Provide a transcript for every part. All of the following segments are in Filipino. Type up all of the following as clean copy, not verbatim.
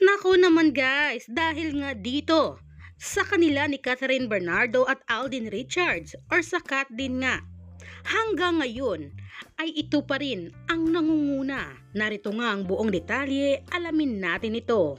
Naku naman guys, dahil nga dito sa kanila ni Catherine Bernardo at Alden Richards or sa Kat din nga. Hanggang ngayon ay ito pa rin ang nangunguna. Narito nga ang buong detalye, alamin natin ito.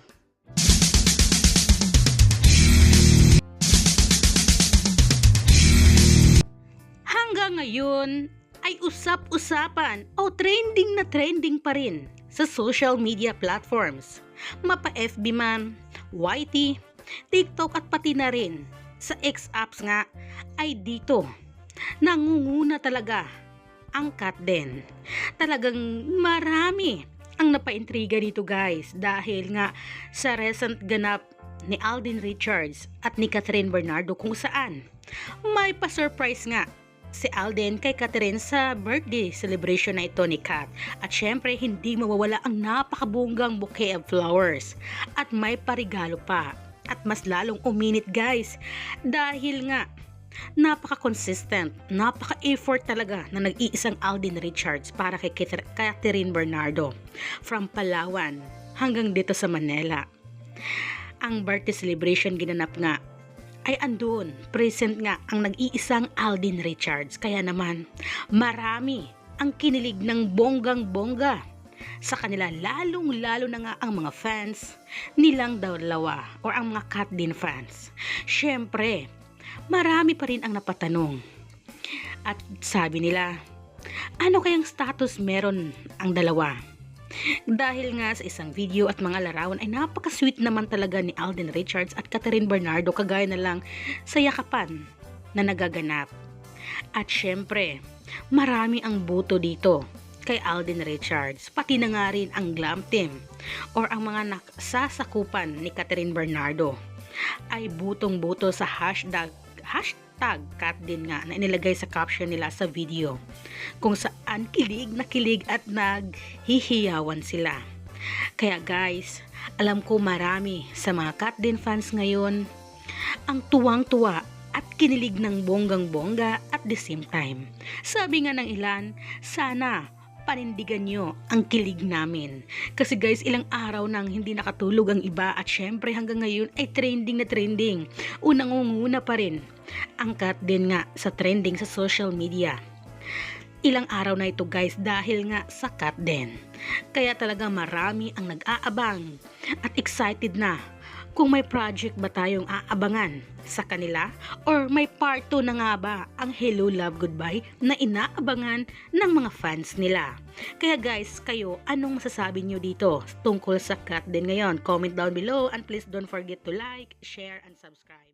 Hanggang ngayon ay usap-usapan o trending na trending pa rin sa social media platforms. Mapa FB man, YT, TikTok at pati na rin sa X apps nga ay dito. Nangunguna talaga ang Kat din. Talagang marami ang napaintriga dito guys dahil nga sa recent ganap ni Alden Richards at ni Catherine Bernardo kung saan may pa-surprise nga si Alden kay Catherine sa birthday celebration na ito ni Kat. At syempre hindi mawawala ang napakabonggang bouquet of flowers at may parigalo pa. At mas lalong uminit guys dahil nga napaka-consistent, napaka-effort talaga na nag-iisang Alden Richards para kay Catherine Bernardo from Palawan hanggang dito sa Manila. Ang birthday celebration ginanap nga ay andun, present nga ang nag-iisang Alden Richards. Kaya naman, marami ang kinilig ng bonggang-bongga sa kanila, lalong-lalo na nga ang mga fans nilang dalawa or ang mga Kat din fans. Syempre, marami pa rin ang napatanong. At sabi nila, ano kayang status meron ang dalawa? Dahil nga sa isang video at mga larawan ay napaka-sweet naman talaga ni Alden Richards at Catherine Bernardo, kagaya na lang sa yakapan na nagaganap. At syempre, marami ang buto dito kay Alden Richards, pati na nga rin ang glam team or ang mga nasasakupan ni Catherine Bernardo ay butong-buto sa hashtag Kat din nga na inilagay sa caption nila sa video kung saan kilig at naghihiyawan sila. Kaya guys, alam ko marami sa mga Kat din fans ngayon ang tuwang-tuwa at kinilig ng bonggang-bongga at the same time. Sabi nga ng ilan, sana panindigan nyo ang kilig namin. Kasi guys, ilang araw nang hindi nakatulog ang iba at syempre hanggang ngayon ay trending na trending. Unang-unguna pa rin ang Kat din nga sa trending sa social media. Ilang araw na ito guys dahil nga sa Kat din. Kaya talaga marami ang nag-aabang at excited na kung may project ba tayong aabangan sa kanila or may part 2 na nga ba ang Hello Love Goodbye na inaabangan ng mga fans nila. Kaya guys, kayo, anong masasabi nyo dito tungkol sa Kat din ngayon? Comment down below and please don't forget to like, share, and subscribe.